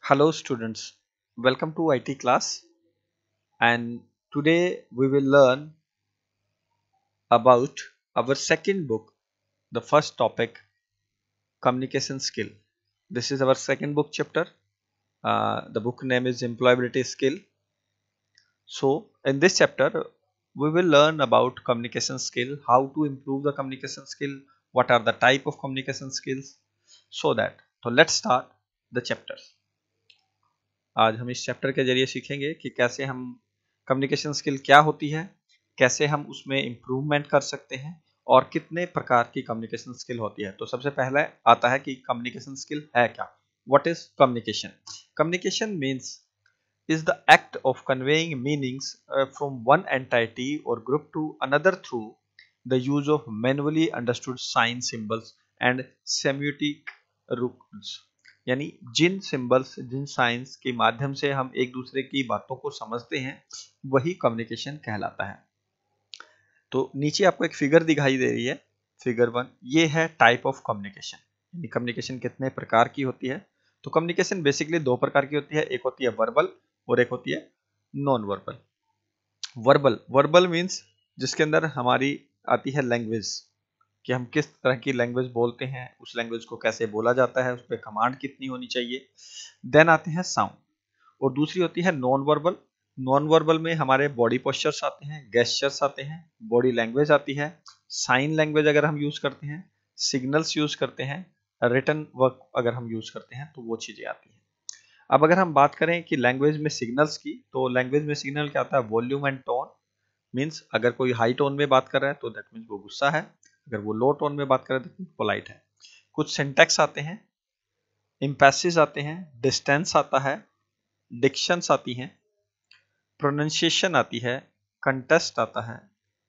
Hello students, welcome to IT class, and today we will learn about our second book, the first topic, communication skill. This is our second book chapter. The book name is Employability Skill. So in this chapter we will learn about communication skill, how to improve the communication skill, what are the type of communication skills, so let's start the chapter. आज हम इस chapter के जरिए सीखेंगे कि कैसे हम communication skill क्या होती है, कैसे हम उसमें इम्प्रूवमेंट कर सकते हैं और कितने प्रकार की कम्युनिकेशन स्किल होती है। तो सबसे पहले आता है कि कम्युनिकेशन स्किल है क्या। What is communication? Communication means is the act of conveying meanings from one entity or group to another through the use of manually understood sign symbols and semiotic rules। यानी जिन symbols, जिन science के माध्यम से हम एक दूसरे की बातों को समझते हैं, वही कम्युनिकेशन कहलाता है। तो नीचे आपको एक फिगर दिखाई दे रही है, फिगर 1। ये है टाइप ऑफ कम्युनिकेशन, यानी कम्युनिकेशन कितने प्रकार की होती है। तो कम्युनिकेशन बेसिकली दो प्रकार की होती है, एक होती है वर्बल और एक होती है नॉन वर्बल। वर्बल मीन्स जिसके अंदर हमारी आती है लैंग्वेज, कि हम किस तरह की लैंग्वेज बोलते हैं, उस लैंग्वेज को कैसे बोला जाता है, उस पर कमांड कितनी होनी चाहिए। देन आते हैं साउंड, और दूसरी होती है नॉन वर्बल। नॉन वर्बल में हमारे बॉडी पोस्चर्स आते हैं, गेस्चर्स आते हैं, बॉडी लैंग्वेज आती है, साइन लैंग्वेज अगर हम यूज करते हैं, सिग्नल्स यूज करते हैं, रिटन वर्क अगर हम यूज करते हैं, तो वो चीजें आती हैं। अब अगर हम बात करें कि लैंग्वेज में सिग्नल्स की, तो लैंग्वेज में सिग्नल क्या आता है? Volume and tone. मीन्स अगर कोई हाई टोन में बात कर रहा है तो दैट मीन्स वो गुस्सा है, अगर वो लो टोन में बात कर रहा है तो पोलाइट है। कुछ सिंटैक्स आते हैं, इम्पैसिस आते हैं, डिस्टेंस आता है, डिक्शंस आती हैं, प्रोनाउंसिएशन आती है, कंटेस्ट आता है,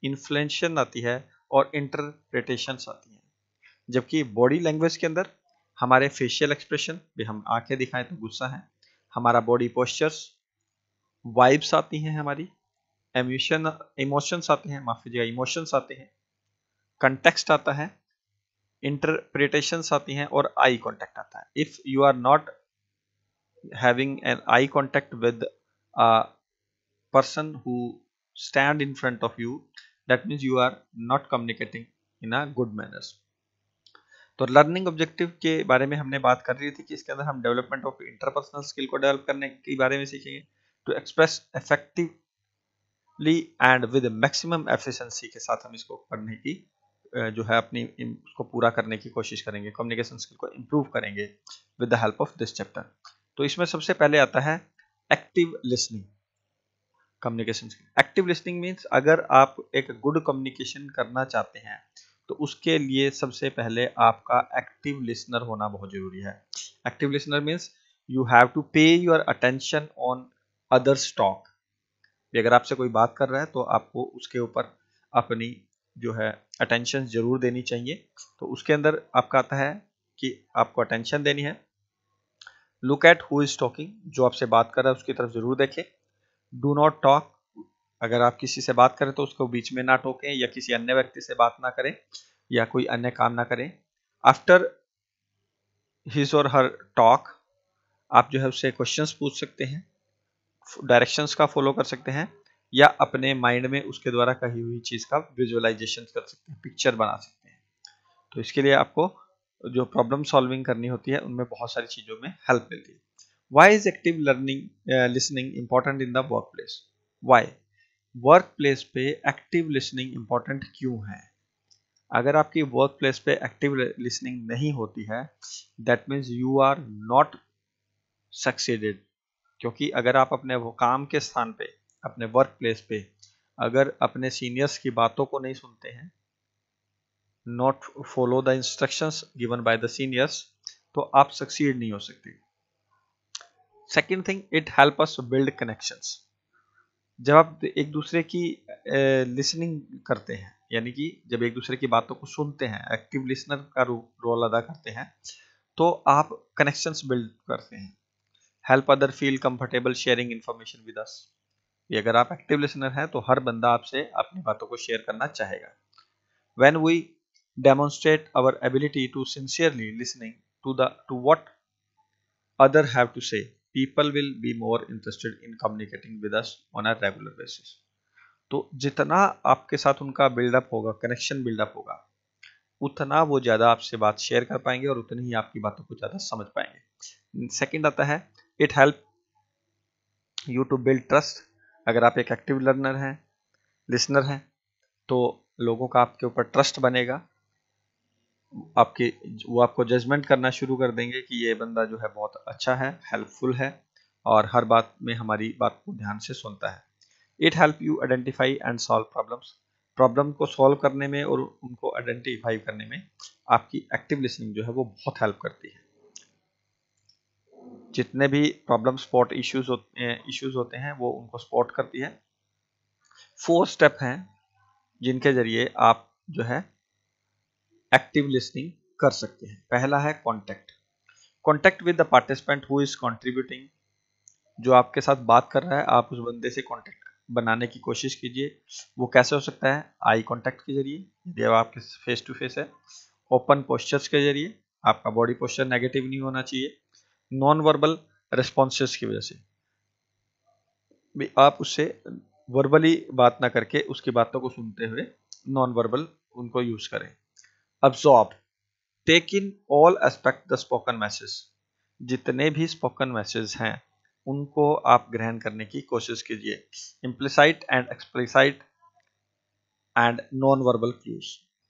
इन्फ्लेंशन आती है और इंटरप्रिटेशंस आती हैं। जबकि बॉडी लैंग्वेज के अंदर हमारे फेशियल एक्सप्रेशन भी, हम आंखें दिखाएं तो गुस्सा है, हमारा बॉडी पोस्चर्स, वाइब्स आती हैं, हमारी इमोशंस आते हैं, माफ कीजिएगा, इमोशंस आते हैं, कंटेक्स्ट आता है, इंटरप्रिटेशंस आती हैं और आई कांटेक्ट आता है। If you are not having an eye contact with a person who stand in front of you, that means you are not communicating in a good manners. तो लर्निंग ऑब्जेक्टिव के बारे में हमने बात कर रही थी कि इसके अंदर हम डेवलपमेंट ऑफ इंटरपर्सनल स्किल को डेवलप करने के बारे में सीखेंगे। To express effectively and with maximum efficiency के साथ हम इसको करने की जो है अपनी उसको पूरा करने की कोशिश करेंगे, कम्युनिकेशन स्किल को इम्प्रूव करेंगे with the help of this chapter. तो इसमें सबसे पहले आता है active listening. Communication skill active listening means अगर आप एक गुड कम्युनिकेशन करना चाहते हैं तो उसके लिए सबसे पहले आपका एक्टिव लिसनर होना बहुत जरूरी है। Active listener means you have to pay your attention on others talk. अगर आपसे कोई बात कर रहा है तो आपको उसके ऊपर अपनी जो है अटेंशन जरूर देनी चाहिए। तो उसके अंदर आपका आता है कि आपको अटेंशन देनी है। Look at who is talking, जो आपसे बात कर रहा है उसकी तरफ जरूर देखें। डू नॉट टॉक, अगर आप किसी से बात करें तो उसको बीच में ना टोकें या किसी अन्य व्यक्ति से बात ना करें या कोई अन्य काम ना करें। आफ्टर हिज और हर टॉक आप जो है उससे क्वेश्चंस पूछ सकते हैं, डायरेक्शंस का फॉलो कर सकते हैं, या अपने माइंड में उसके द्वारा कही हुई चीज का विजुअलाइजेशन कर सकते हैं, पिक्चर बना सकते हैं। तो इसके लिए आपको जो प्रॉब्लम सॉल्विंग करनी होती है उनमें बहुत सारी चीजों में हेल्प मिलती है। Why is active learning listening important in the work place? Why work place पे एक्टिव लिसनिंग इंपॉर्टेंट क्यों है? अगर आपकी वर्क प्लेस पे एक्टिव लिसनिंग नहीं होती है, that means you are not succeeded. क्योंकि अगर आप अपने वो काम के स्थान पे, अपने वर्क प्लेस पे अगर अपने सीनियर्स की बातों को नहीं सुनते हैं, not follow the instructions given by the seniors, तो आप सक्सीड नहीं हो सकते। Second thing, it help us build connections. जब आप एक दूसरे की लिसनिंग करते हैं, यानी कि जब एक दूसरे की बातों को सुनते हैं, एक्टिव लिसनर का रोल अदा करते हैं, तो आप कनेक्शंस बिल्ड करते हैं। Help other feel comfortable sharing information with us. अगर आप एक्टिव लिसनर हैं तो हर बंदा आपसे अपनी बातों को शेयर करना चाहेगा। When we demonstrate our ability to sincerely listening to what other have to say, people will be more interested in communicating with us on a regular basis. तो जितना आपके साथ उनका बिल्डअप होगा, कनेक्शन बिल्डअप होगा, उतना वो ज़्यादा आपसे बात शेयर कर पाएंगे और उतनी ही आपकी बातों को ज़्यादा समझ पाएंगे। सेकंड आता है it help you to build trust. अगर आप एक एक्टिव लर्नर हैं, लिसनर हैं, तो लोगों का आपके ऊपर ट्रस्ट बनेगा। वो आपको जजमेंट करना शुरू कर देंगे कि ये बंदा जो है बहुत अच्छा है, हेल्पफुल है और हर बात में हमारी बात को ध्यान से सुनता है। It help you identify and solve problems. Problem को सॉल्व करने में और उनको आइडेंटिफाई करने में आपकी एक्टिव लिसनिंग जो है वो बहुत हेल्प करती है। जितने भी प्रॉब्लम स्पॉट इश्यूज होते हैं वो उनको स्पॉट करती है। 4 स्टेप हैं जिनके जरिए आप जो है एक्टिव लिसनिंग कर सकते हैं। पहला है contact with the participant who is contributing. जो आपके साथ बात कर रहा है, आप उस बंदे से कॉन्टेक्ट बनाने की कोशिश कीजिए। वो कैसे हो सकता है? आई कॉन्टेक्ट के जरिए, यदि आपके फेस टू फेस है। ओपन पोस्चर्स के जरिए, आपका बॉडी पोस्चर नेगेटिव नहीं होना चाहिए। नॉन वर्बल रिस्पॉन्सेस की वजह से भी आप उससे वर्बली बात ना करके उसकी बातों को सुनते हुए नॉन वर्बल उनको यूज करें। Absorb, take in all aspect the spoken message. जितने भी स्पोकन मैसेज हैं उनको आप ग्रहण करने की कोशिश कीजिए। Implicit and explicit and non verbal clues,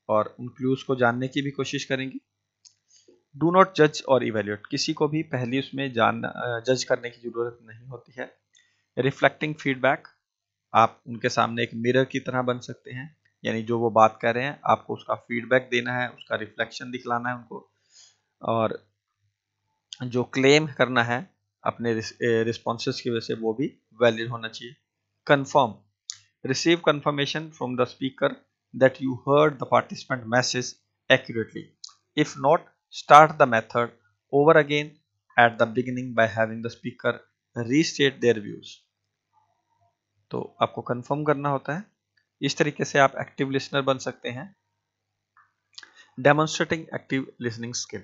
और उन क्लूज को जानने की भी कोशिश करेंगे। डू नॉट जज और इवेल्युएट, किसी को भी पहले उसमें जज करने की जरूरत नहीं होती है। रिफ्लेक्टिंग फीडबैक, आप उनके सामने एक मिरर की तरह बन सकते हैं, यानी जो वो बात कर रहे हैं आपको उसका फीडबैक देना है, उसका रिफ्लेक्शन दिखलाना है उनको, और जो क्लेम करना है अपने रिस्पॉन्सेस की वजह से वो भी वैलिड होना चाहिए। Confirm, receive confirmation from the speaker that you heard the participant message accurately. If not, start the method over again at the beginning by having the speaker restate their views. तो आपको confirm करना होता है। इस तरीके से आप active listener बन सकते हैं। डेमोन्स्ट्रेटिंग एक्टिव लिसनिंग स्किल,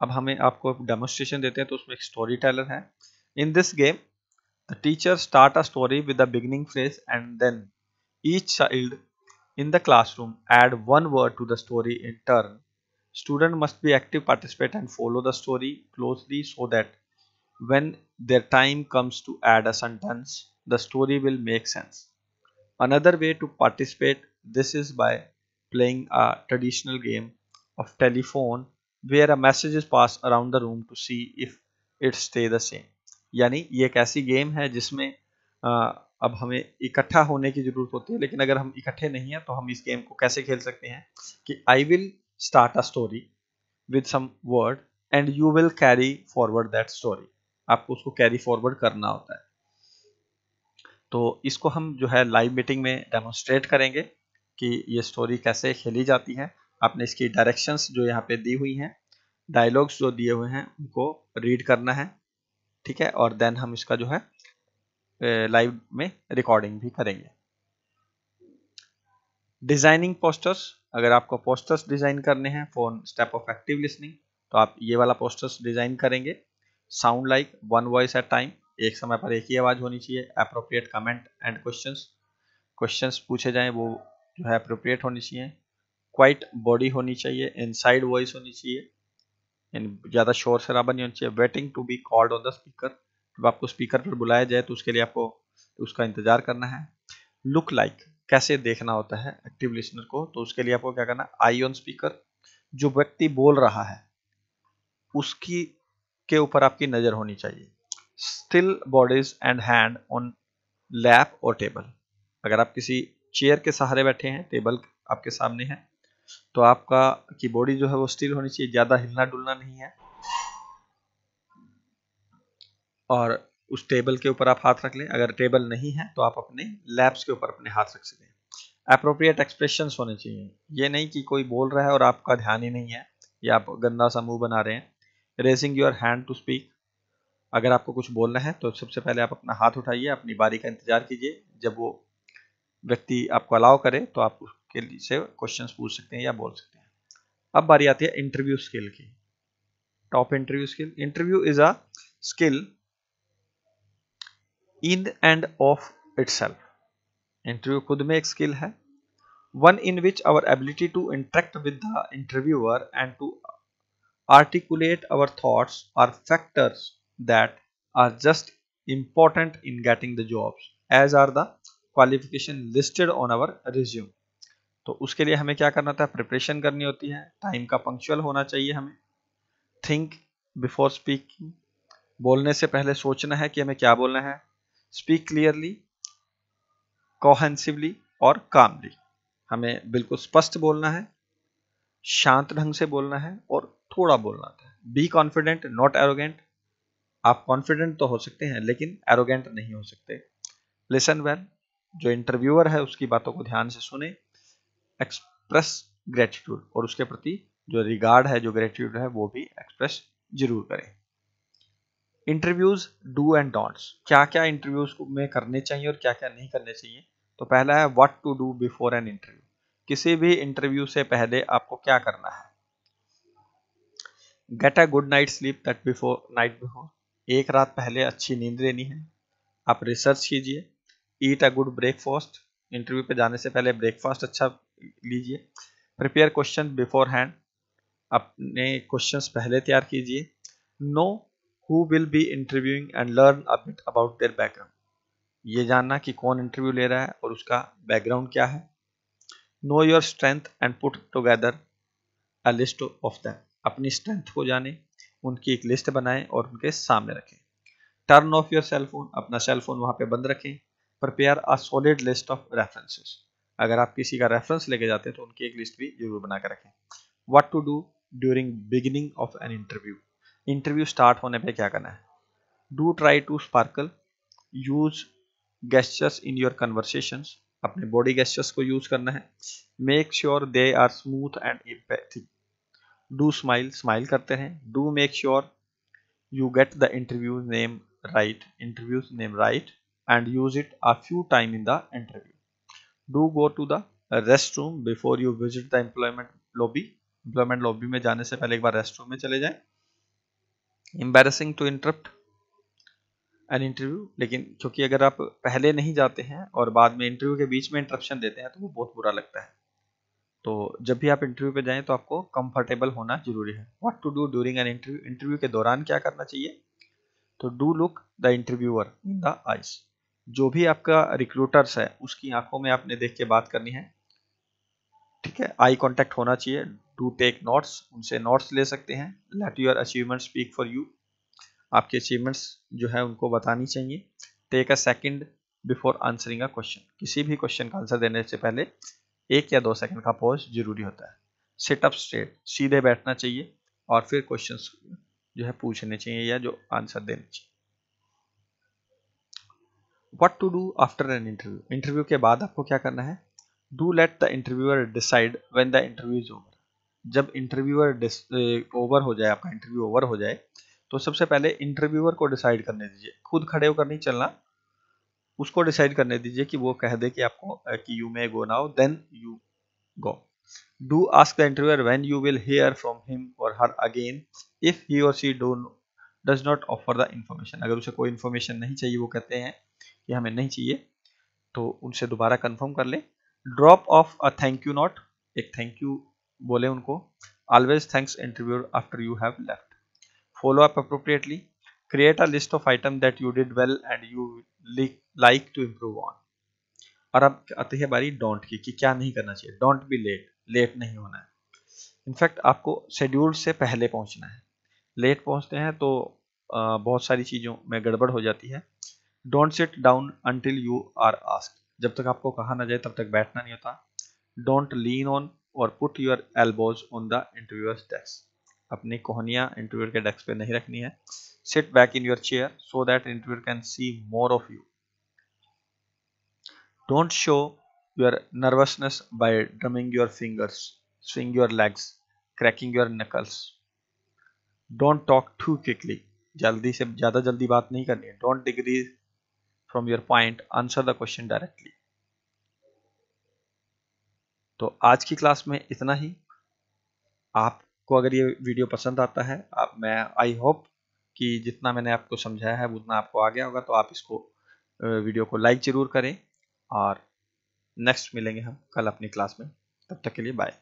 अब हमें आपको डेमोन्स्ट्रेशन देते हैं तो उसमें एक स्टोरी टेलर है। In this game the teacher start a story with the beginning phrase and then each child in the classroom add one word to the story in turn. Student must be active participant and follow the story closely so that when their time comes to add a sentence, the story will make sense. Another way to participate this is by playing a traditional game of telephone where a message is passed around the room to see if it stay the same. यानी ये एक ऐसी game है जिसमें अब हमें इकट्ठा होने की जरूरत होती है, लेकिन अगर हम इकट्ठे नहीं हैं तो हम इस गेम को कैसे खेल सकते हैं कि I will start a story with some word and you will carry forward that story. आपको उसको कैरी फॉरवर्ड करना होता है। तो इसको हम जो है लाइव मीटिंग में डेमोन्स्ट्रेट करेंगे कि ये स्टोरी कैसे खेली जाती है। आपने इसकी डायरेक्शंस जो यहाँ पे दी हुई हैं, डायलॉग्स जो दिए हुए हैं उनको रीड करना है, ठीक है, और देन हम इसका जो है लाइव में रिकॉर्डिंग भी करेंगे। डिजाइनिंग पोस्टर्स, अगर आपको पोस्टर्स डिजाइन करने हैं for step of active listening तो आप ये वाला पोस्टर्स डिजाइन करेंगे। Sound like one voice at time, एक समय पर एक ही आवाज होनी चाहिए। अप्रोप्रिएट कमेंट एंड क्वेश्चंस पूछे जाएं वो जो है अप्रोप्रिएट होनी चाहिए। क्वाइट बॉडी होनी चाहिए, इनसाइड वॉइस होनी चाहिए, ज़्यादा शोर शराबा नहीं होना चाहिए। Waiting to be called on the speaker, जब आपको स्पीकर पर बुलाया जाए तो उसके लिए आपको उसका इंतजार करना है। लुक लाइक, कैसे देखना होता है एक्टिव लिसनर को, तो उसके लिए आपको क्या करना है, आई ऑन स्पीकर, जो व्यक्ति बोल रहा है उसकी के ऊपर आपकी नजर होनी चाहिए। Still bodies and hand on lap और टेबल, अगर आप किसी चेयर के सहारे बैठे हैं, टेबल आपके सामने है, तो आपका की बॉडी जो है वो स्टिल होनी चाहिए, ज्यादा हिलना डुलना नहीं है, और उस टेबल के ऊपर आप हाथ रख लें। अगर टेबल नहीं है तो आप अपने लैप्स के ऊपर अपने हाथ रख सकते हैं। अप्रोप्रिएट एक्सप्रेशंस होने चाहिए, ये नहीं कि कोई बोल रहा है और आपका ध्यान ही नहीं है या आप गंदा सा मुंह बना रहे हैं। Raising your hand to speak, अगर आपको कुछ बोलना है तो सबसे पहले आप अपना हाथ उठाइए, अपनी बारी का इंतजार कीजिए, जब वो व्यक्ति आपको अलाउ करे तो आप उसके से क्वेश्चंस पूछ सकते हैं या बोल सकते हैं। अब बारी आती है इंटरव्यू स्किल की। Top interview skill, interview is a skill in and of itself, interview खुद में एक स्किल है. One in which our ability to interact with the interviewer and to articulate our thoughts are factors that are just important in getting the jobs as are the qualification listed on our resume. तो उसके लिए हमें क्या करना था, preparation करनी होती है, टाइम का पंक्चुअल होना चाहिए हमें, थिंक बिफोर स्पीकिंग, बोलने से पहले सोचना है कि हमें क्या बोलना है, स्पीक क्लियरली, कोहेंसिवली और कामली, हमें बिल्कुल स्पष्ट बोलना है, शांत ढंग से बोलना है और थोड़ा बोलना था. बी कॉन्फिडेंट नॉट एरोगेंट, आप कॉन्फिडेंट तो हो सकते हैं लेकिन एरोगेंट नहीं हो सकते. लिसन वेल, जो इंटरव्यूअर है उसकी बातों को ध्यान से सुने. एक्सप्रेस ग्रेटिट्यूड, और उसके प्रति जो रिगार्ड है, जो ग्रेटिट्यूड है, वो भी एक्सप्रेस जरूर करें. इंटरव्यूज डू एंड डोंट्स, क्या क्या इंटरव्यूज में करने चाहिए और क्या क्या नहीं करने चाहिए. तो पहला है what to do before an interview, किसी भी इंटरव्यू से पहले आपको क्या करना है. Get a good night sleep night before, एक रात पहले अच्छी नींद लेनी है. आप रिसर्च कीजिए. ईट अ गुड ब्रेकफास्ट, इंटरव्यू पे जाने से पहले ब्रेकफास्ट अच्छा लीजिए. प्रिपेयर क्वेश्चन बिफोर हैंड, अपने क्वेश्चंस पहले तैयार कीजिए. Know who will be interviewing and learn a bit about their background, ये जानना कि कौन इंटरव्यू ले रहा है और उसका बैकग्राउंड क्या है. Know your strength and put together a list of them, अपनी स्ट्रेंथ को जाने, उनकी एक लिस्ट बनाएं और उनके सामने रखें. Turn off your cell phone, अपना सेल फोन वहां पे बंद रखें. Prepare a solid list of references, अगर आप किसी का रेफरेंस लेके जाते हैं तो उनकी एक लिस्ट भी जरूर बना कर रखें. What to do during beginning of an interview, interview start होने पे क्या करना है. Do try to sparkle, use gestures in your conversations, अपने बॉडी गेस्चर्स को यूज करना है. Make sure they are smooth and empathic, do smile, smile करते हैं. Do make sure you get the interview name right, interview's name right, and use it a few time in the interview. Do go to the restroom before you visit the employment lobby में जाने से पहले एक बार rest room में चले जाएं. embarrassing to interrupt an interview, लेकिन क्योंकि अगर आप पहले नहीं जाते हैं और बाद में इंटरव्यू के बीच में इंटरप्शन देते हैं तो वो बहुत बुरा लगता है. तो जब भी आप इंटरव्यू पे जाएं तो आपको कंफर्टेबल होना जरूरी है. What to do during an interview, interview के दौरान क्या करना चाहिए. तो do look the interviewer in the eyes, जो भी आपका रिक्रूटर्स है उसकी आंखों में आपने देख के बात करनी है. ठीक है, आई कांटेक्ट होना चाहिए. डू टेक नोट्स, उनसे नोट्स ले सकते हैं. Let your achievement speak for you, आपके अचीवमेंट्स जो है उनको बतानी चाहिए. Take a second before answering a question, किसी भी क्वेश्चन का आंसर देने से पहले 1 या 2 सेकंड का पॉज जरूरी होता है. सिट अप स्ट्रेट, सीधे बैठना चाहिए और फिर क्वेश्चंस जो है पूछने चाहिए या जो आंसर देने चाहिए. What to do after an interview, interview के बाद आपको क्या करना है. Do let the interviewer decide when the interview is over, जब इंटरव्यूअर ओवर हो जाए, आपका इंटरव्यू ओवर हो जाए, तो सबसे पहले इंटरव्यूअर को डिसाइड करने दीजिए. खुद खड़े होकर नहीं चलना, उसको डिसाइड करने दीजिए कि वो कह दे कि आपको कि you may go now, then you go. Do ask the interviewer when you will hear from him or her again if he or she does not offer the information, अगर उसे कोई इंफॉर्मेशन नहीं चाहिए, वो कहते हैं कि हमें नहीं चाहिए, तो उनसे दोबारा कंफर्म कर ले. Drop off a thank you note, एक थैंक यू बोले उनको. Always thanks interviewer after you have left. Follow up appropriately, create a list of items that you did well and you like to improve on. और अब आती है बारी don't की, कि क्या नहीं करना चाहिए. डोंट बी लेट, लेट नहीं होना है. इनफैक्ट आपको शेड्यूल से पहले पहुंचना है. लेट पहुंचते हैं तो बहुत सारी चीज़ों में गड़बड़ हो जाती है. Don't sit down until you are asked, जब तक आपको कहा ना जाए तब तक बैठना नहीं होता. Don't lean on or put your elbows on the interviewer's desk, अपनी कोहनियां इंटरव्यूअर के डेस्क पे नहीं रखनी है. Sit back in your chair so that interviewer can see more of you. Don't show your nervousness by drumming your fingers, swing your legs, cracking your knuckles. Don't talk too quickly, जल्दी से ज़्यादा जल्दी बात नहीं करनी है. Don't digress from your point, answer the question directly. तो आज की क्लास में इतना ही. आपको अगर ये वीडियो पसंद आता है, मैं आई होप कि जितना मैंने आपको समझाया है उतना आपको आ गया होगा, तो आप इसको वीडियो को लाइक ज़रूर करें और नेक्स्ट मिलेंगे हम कल अपनी क्लास में। तब तक के लिए बाय।